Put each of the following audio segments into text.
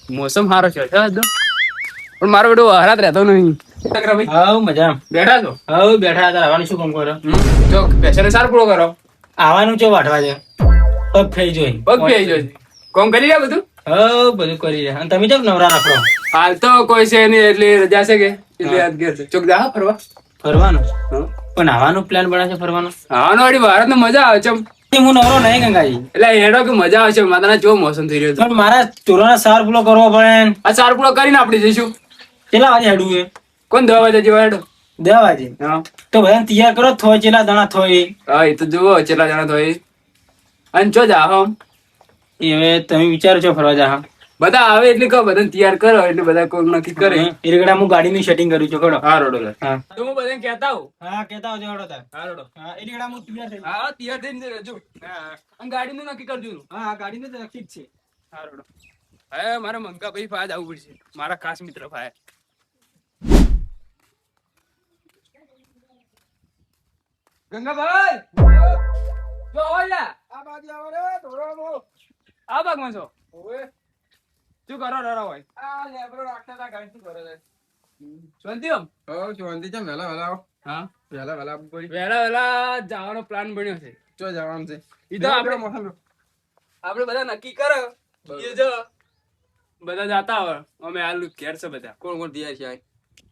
મોસમ સારો છે પણ મારો બેટો હરાત રહેતો નહીં. હાઉ મજા બેઠા છો? હાઉ બેઠા હતા. આવવાનું શું કામ કરો? જો પેશને સાર પૂરો કરો. આવવાનું છે વાટવા છે. પગ ફેઈ જોઈ પગ પી આવી જાય કોમ કરી રહ્યા બધું. હાઉ બધું કરી રહ્યા. અને તમે કેમ નવરા રાખો? હાલ તો કોઈ છે નહીં એટલે રજા છે કે એટલે યાદ ઘેર છે. ચોક જા ફરવા. ફરવાનું પણ આવવાનું પ્લાન બના છે ફરવાનો. હા વાળી ભારત મજા આવે છે હું નવરો નહીં ગંગાજી. એટલે હેડો કે મજા આવશે. માતાના જો મોસમ થઈ રહ્યો છે. પણ મારા ચોરોના સાર પૂરો કરવો પડે. આ સાર પૂરો કરીને આપણે જઈશું. કેટલા વાગે હેડું એ? કોણ 10 વાગે જેવા હેડો? 10 વાગે. હા તો બધાને તૈયાર કરો. થોય ચેલા દાણા થોય. હા એ તો જુઓ કેટલા જણા તો અને ચો જા હમ એ હવે તમે વિચારો છો ફરવા જા. બધા આવે એટલે કહો બધાને તૈયાર કરો એટલે બધા કોઈ નક્કી કરે. એ રેગડા હું ગાડીનું સેટિંગ કર્યું છું. ખડો. હા રોડો હા તો હું બધાને કહેતા હું. હા કેતા આવજો હડો તાર. હા રોડો. હા એ રેગડા હું તૈયાર થઈ. હા તૈયાર થઈને રહેજો. હા અને ગાડીનું નક્કી કરજો. હા ગાડીનું તો નક્કી જ છે. હા રોડો. હવે મારા મંકા ભાઈ ફાય આવવું પડશે. મારા ખાસ મિત્ર ફાય. ગંગાભાઈ જો ઓલા આ બાજુ આવો રે ધોરાનો. આ ભાગમાં છો ઓએ શું કરો ડરો હોય આ લેબરો રાખતા હતા ગાડી શું કરે છે? શાંતિ આમ હા શાંતિ છે. વહેલા વહેલા આવો. હા વહેલા વહેલા આવવું પડે. વહેલા વહેલા જવાનો પ્લાન બન્યો છે. ચો જવાનું છે? ઈ તો આપણે બધા નક્કી કરો એ જો બધા જાતા હોય અમે હાલ ઘેર છે બધા. કોણ કોણ તૈયાર છે?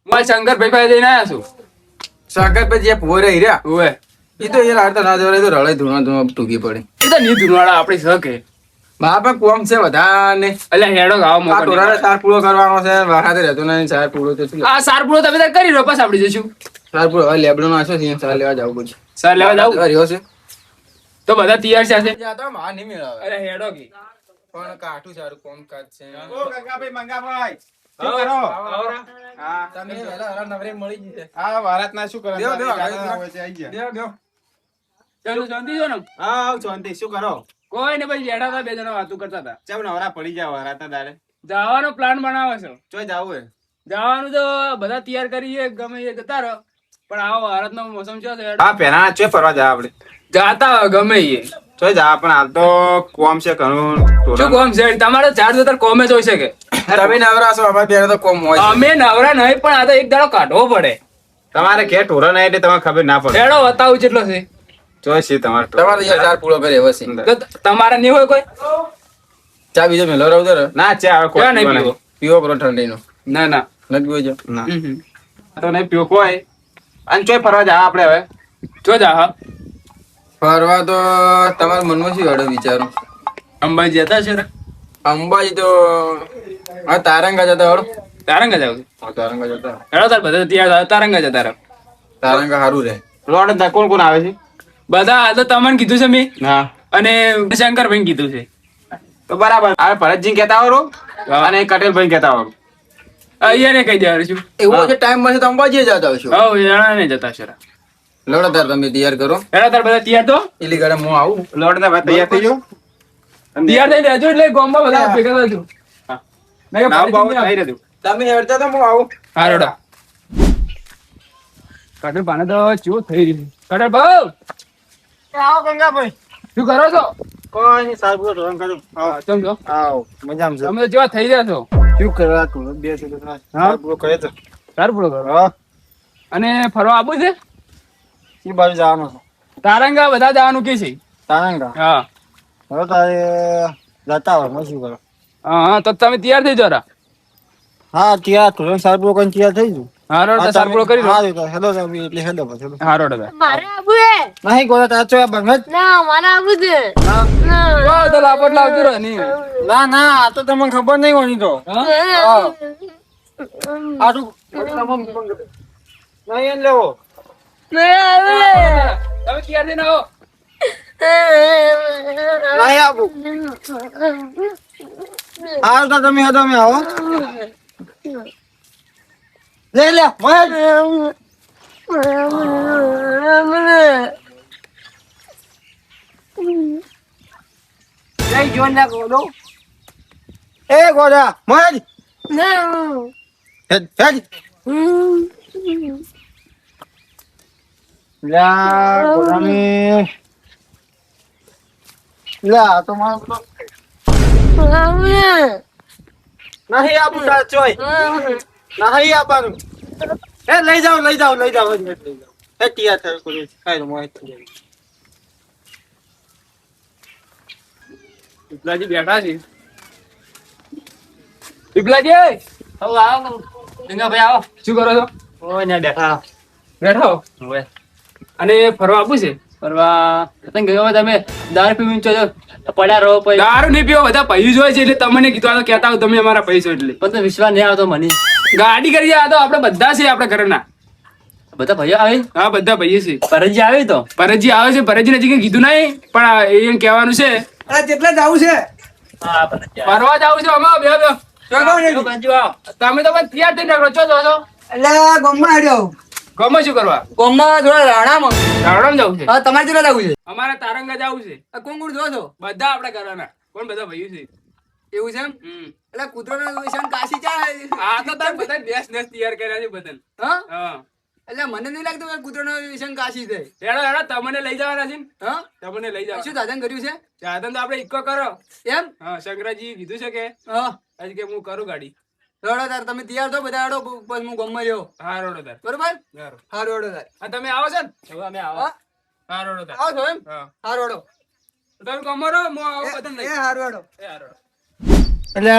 હું શંકરભાઈ પાસે જઈને આવ્યા છું. સાગર પછી જે પોરે હીરા ઓવે એ તો એ લાડતા ના જવાય તો રળાઈ ધૂણા ધૂણા ટૂંકી પડે. એ તો ની ધુનવાળા આપણી શકે બાપા કોમ છે વધારે. એટલે હેડો ગાવ આ મોકલ ટોરાને સાર પૂરો કરવાનો છે. વાહાતે રહેતો નહીં. સાર પૂરો તો શું આ સાર પૂરો તમે તાર કરી લો પછી આપણે જઈશું. સાર પૂરો હવે લેબડો નો આશો છે. સાર લેવા જવું પડશે. સાર લેવા જાવ રહ્યો છે તો બધા તૈયાર છે જાતા માં નહીં મેળાવે. અરે હેડો કી પણ કાઠું સારું કોમ કાજ છે. ઓ ગંગાભાઈ મંગાભાઈ શું આવો, કરો? આવો. હા તમે વહેલા વહેલા નવરે મળી જશે. આ ભારતના શું કરો? દેવો, દેવો, ગાડી આગળ આવે છે, આઈ ગયા. દેવો દેવો. ચાલો શાંતિ છો ને હા આવ શાંતિ. શું કરો? કોઈ ને પછી બેઠા હતા બે જણા વાતો કરતા હતા. ચમ નવરા પડી જાવ રાતના દાડે. જવાનો પ્લાન બનાવો છો. ચોય જાવું હે? જવાનું તો બધા તૈયાર કરીએ ગમે એ જતા રહો પણ આવો ભારતનો મોસમ છે હા પેલા ચોય ફરવા જા આપણે. જાતા હોય ગમે એ ચોય જા પણ હાલ તો કોમ છે ઘણું. શું કોમ છે તમારે ચાર જતા કોમે જ હોય છે કે તમે નવરા છો અમારે ત્યારે તો કોમ હોય છે. અમે નવરા નહીં પણ આ તો એક દાડો કાઢવો પડે. તમારે ઘેર ઢોરો નહીં એટલે તમને ખબર ના પડે. હેડો બતાવું કેટલો છે ચોય છે તમારે તમારે યાર સાર પૂરો કરે હવે છે. તો તમારે નહીં હોય કોઈ ચા બીજો મેલો રહો દર ના ચા હવે ક્યાં નહીં કોઈ પીવો? પીવો કરો ઠંડીનો. ના ના નથી પીવો છો? ના હમ. તો નહીં પીવો કોઈ. અને ચોય ફરવા જા આપણે હવે. જો જા હા ફરવા તો તમારા મનમાં શું હડો વિચારો? અંબાજી જતા છે રે? અંબાજી તો હા તારંગા જતા હડો. તારંગા જાવ હા તારંગા જતા. હેડો તાર બધા તૈયાર તારંગા જતા રહો. તારંગા સારું રહે. રોડ અંદર કોણ કોણ આવે છે? બધા આ તો તમને કીધું છે મેં હા અને શંકરભાઈ કીધું છે. તો બરાબર. આ ભરતજી કહેતા આવરો અને કટેલભાઈ કહેતા આવરો. અહીંયા ને કહી દેવાનું છું. એવો જે ટાઈમ મળશે તો અંબાજી જતા આવશો. હવ જણા ને જતા છે. લડો તાર તમે તૈયાર કરો. હેડો તાર બધા તૈયાર તો એલી ગાડે હું આવું. લોડ ના ભાઈ તૈયાર થઈ જાઓ. તૈયાર થઈ રહેજો એટલે ગામમાં બધા ભેગા થજો. હા. મેં કે નાવ બાવ પાડી થઈ રહ્યું. તમે હેડતા તો હું આવું. હા રેડો કટલ પાને તો ચેવું થઈ રહ્યું. કટલ ભાવ આવો ગંગાભાઈ. શું કરો છો? કોઈ નહીં સાહેબ રોન કરું. ચમ છો આવો મજામાં છે. તમે તો જેવા થઈ રહ્યા છો. શું કરવા તું બે છે તો હા પૂરો કરે તો. સારું પૂરો કરો. હા અને ફરવા આવું છે ઈ બાજુ જવાનું છે. તારંગા બધા જવાનું કે છે. તારંગા. હા હવે તારે જતા હોય શું કરો? હા તો તમે તૈયાર થઈ જરા. હા ત્યાં તું સાહેબ લોકો તૈયાર થઈ ગયું. હા રોડ સારું પૂરો કરી લો. હા હેલો તમે એટલે હેલો પછી. હા રોડ મારે આબુ હે નહીં ગોળા તાચો આ બંગત. ના મારે આબુ છે તો લાપટ લાવજો રે ની. ના ના આ તો તમને ખબર નહીં હોની તો. આ તો નહીં એમ લેવો. મારે આબુ હે તમે તૈયાર થઈને આવો. નહીં આવું. હા તો તમે હેડો મે આવો. લે લે મોય. જય જોના ગોડો. એ ગોડા મોય. હેડ હેડ. લા ગોડામી. લા તો મારો નહીં આપું તાર ચોય નહીં આપવાનું એ લઈ જાઓ એ તૈયાર થયો કોઈ કાઈ નો મોય પીપલાજી બેઠા છે. પીપલાજી આવો આવો ડંગાભાઈ આવો. શું કરો છો? ઓય ને બેઠા. બેઠો. ઓય અને ફરવા આપવું છે? પરવા તમે ગયો તમે દારૂ પીવીને છો પડ્યા રહો પછી દારૂ નહીં પીવો, બધા પૈસો હોય છે એટલે તમને કીધું આ તો કહેતા હો તમે અમારા પૈસો એટલે. પણ તો વિશ્વાસ નહીં આવતો મને. ગાડી કરી આ તો આપણે બધા છે આપણા ઘરના. બધા ભાઈઓ આવી હા બધા ભાઈએ છે. પરજી આવી તો ભરતજી આવે છે. ભરતજી નજીક કીધું નહીં પણ એને કહેવાનું છે. કેટલા જાવું છે હા પરજી ફરવા જાવ છે અમારે બે બે. બાજુ આવો. તમે તો બસ તૈયાર થઈને રાખો છો જો એટલે ગોમમાં આડ્યો ગમે શું કરવા? ગોમમાં થોડા રાણામાં રાવણામ જવું છે. હા તમારે કેટલા જાવું છે અમારે તારંગા જવું છે. કોણ કોણ જો છો બધા આપણા ઘરના. કોણ બધા ભાઈઓ છે? એવું છે એમ હમ. એટલે કૂતરોનો નિશાન કાશી ચાલે આ તો તાર બધા દેશ દેશ તૈયાર કર્યા છે બદલ. હા હા એટલે મને નહીં લાગતું કે કૂતરોનો નિશાન કાશી છે હેડો હેડો તમને લઈ જવાના છે ને? હા તમને લઈ શું જવા સાધન કર્યું છે સાધન તો આપણે ઇકો કરો. એમ હા શંકરાજી કીધું છે કે હા આજે કે હું કરું ગાડી. રડો તાર તમે તૈયાર થો બધા રડો બસ હું ગોમમાં રહ્યો હા રોડો તાર. બરોબર સારું. હા રડો તાર આ તમે આવો છો ને? હવે અમે આવો. હા હા રોડો તાર. આવો છો એમ હા હા રડો તમે ગમો રહો હું આવું બધાને લઈ. હા રડો એ હા રોડો. એટલે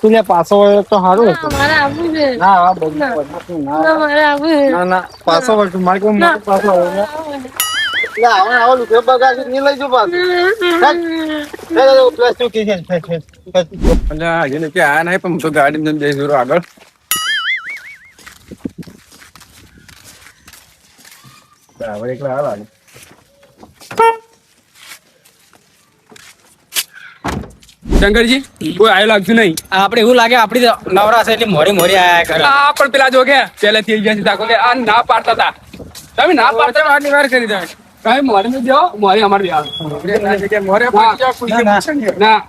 તું પાછો વળ્યો તો સારું હતું મારે આપવું છે ના આ બધું બધું ના મારે આપવું છે ના ના પાછો વળતું મારે કેવું મોટું પાછો વળ્યો એટલે હવે આવો લુકે બગાડ નહીં લઈ જો પાછું પ્લસ ટુ કે છે એટલે આજે ને કે આ નહીં પણ હું તો ગાડી ને જઈ જરો આગળ. બરાબર એકલા હાલ આગળ. શંકરજી કોઈ આયો લાગતું નહીં. આપણે એવું લાગે આપડી નવરા છે એટલે મોરે મોરે આયા કરે. આ પણ પેલા જો કે પેલા થઈ ગયા છે તાકો કે આ ના પાડતા હતા. તમે ના પાડતા હતા, આટલી વાર કરી તમે. તમે મોરે ને દેવો મોરે અમારે દેવા. મોરે પાડી જાઓ, કોઈ ના.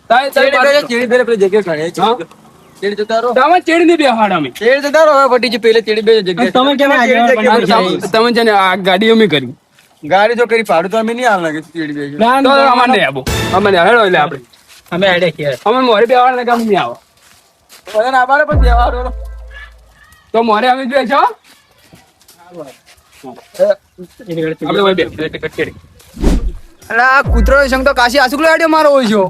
તમે ચેડી બેરે પેલી જગ્યા ઘણે હા? ચેડી જતા રહો તમે ચેડી નહીં બેહાડ અમે. ચેડી જતા રહો હવે પટી છે પેલે ચેડી બે જગ્યા તમે કેમ આગળ બનાવી? તમે છે ને આ ગાડી અમે કરી. ગાડી તો કરી ભાડું તો અમે નહીં હાલ લાગે ચેડી બે તો અમારે નહીં આવો. અમારે હેડો એટલે આપણે અમે આડે કે અમે મોરે બેવાના કામ નહીં આવો. બધાને આભાર પણ દેવા તો મોરે અમે જોઈએ છો. આપણે ઓય બે ટિકિટ કરી. એટલે આ કૂતરો સંગ તો કાશી આસુકલો આડ્યો મારો હોય છો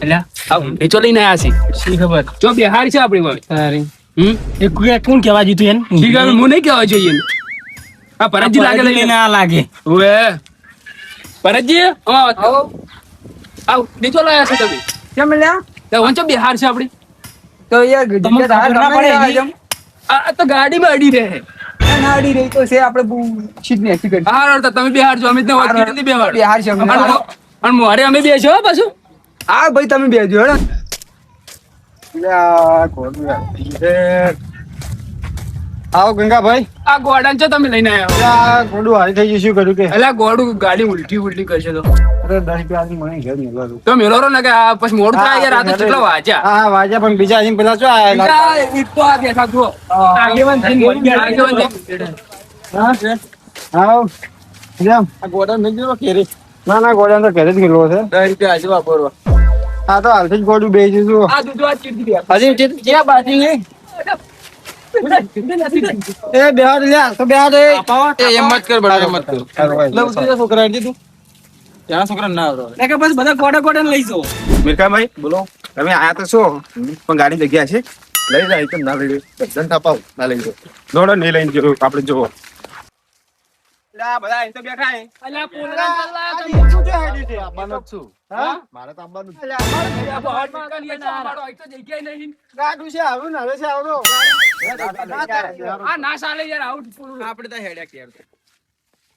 એટલે આવ એ ચો લઈને આયા છે. શી ખબર જો બિહાર છે આપણી હવે. સારી હમ એક કોણ કહેવા જીતું એને ઠીક હવે હું નહીં કહેવા જોઈએ એને. આ ભરતજી લાગે લઈને ના લાગે ઓએ ભરતજી આવો આવ નીચો લાયા છો તમે. કેમ લ્યા તો વંચો બિહાર છે આપણી. તો યાર તમને ખબર ના પડે એની? આ તો ગાડીમાં અડી રહે. નાડી રહી તો છે આપણે સીટ ને ટિકિટ હા રડતા તમે બિહાર છો અમે તો હોસ્પિટલ ની બેવાડ. બિહાર છે અમે. અને મોરે અમે બેસો હો પાછું. હા ભાઈ તમે બેજો હેડો આવો ગંગાભાઈ આ ગોડાન છો તમે લઈને આવ્યા. આ ગોડું હારી થઈ ગયું શું કર્યું કે એટલે ગોડું ગાડી ઉલટી કરશે તો અરે 10 રૂપિયા મને ઘેર મેળવાનું તો મેલો રો ને કે આ પછી મોડું થાય યાર. આ તો કેટલા વાગ્યા. હા વાજા પણ બીજા આવીને પેલા શું આયા આ એક તો આ બેઠા જુઓ. આગેવાન થઈને મરી ગયા. આગેવાન થઈને. આવ જેમ આ ગોડા મેં જોયો કેરી ના ગોડા તો ઘરે જ ગયેલો છે 10 રૂપિયા આજે વાપરવા હા તો હાલથી જ ગોડું બે જઈશું આ દૂધો આ ચીરથી બે. હજી ક્યાં બાજી નહીં એ બેહાડ લ્યા તો બેહાડ એ એમ મત કર બડા મત કર. લવ છોકરા હેડી તું ત્યાં છોકરા ના આવરો કે બસ બધા ગોડા લઈ જાઓ. મિરખાભાઈ બોલો. તમે આયા તો છો પણ ગાડી જગ્યા છે લઈ જાય તો ના લઈ જાય ધંધા પાવ ના લઈ જાય દોડો નહીં લઈને જો આપણે જોવો. બધા અહીં તો બેઠા હે. અલ્યા પોલરા ચલાયા આવવાનું જ છું. હા? મારે તો આવવાનું જ. તમે. બહાર નીકળીએ તો અમારો એક તો જગ્યાએ નહીં. ગાડું છે આવું ને હવે છે આવરો આ ના ચાલે યાર આઉટ પૂરું. આપણે તો હેડ્યા ક્યાર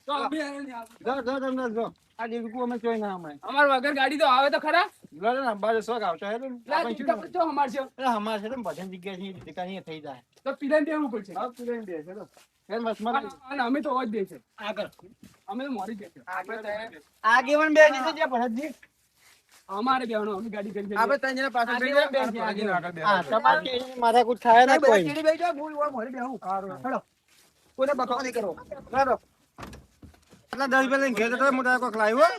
તો અમે નહીં આવે. જો તમને જો આ દીકુ અમે જોઈ ના અમે અમાર વગર ગાડી તો આવે તો ખરા. લડે ને અંબાજે શોખ આવતો હે ને લા, આપણે ટીકા શું તો અમાર છે. એ અમાર છે ને બધી જગ્યાએ છે દીકા નહીં થઈ જાય તો પીલાને દેવું પડશે. હા તું લઈને દે ચલો એ મસ્ત મત અને અમે તો હોજ દે છે આગળ. અમે તો મોરી દે છે આગેવાન બે જશે જે ભરતજી અમારે બેવાનો અમે ગાડી કરી આપણે ત્રણ જણા પાછળ બેસી આગળ જાય આગળ આગળ બે. હા તમારે કેની માથાકૂટ થાય ના કોઈ કેડી બેસી જાવ હું મોરી બેહું હેડો કોને બકવાસ નહીં કરો હેડો એટલા 10 રૂપિયા લઈને ઘેર જતો મોટા કોક લાવ્યો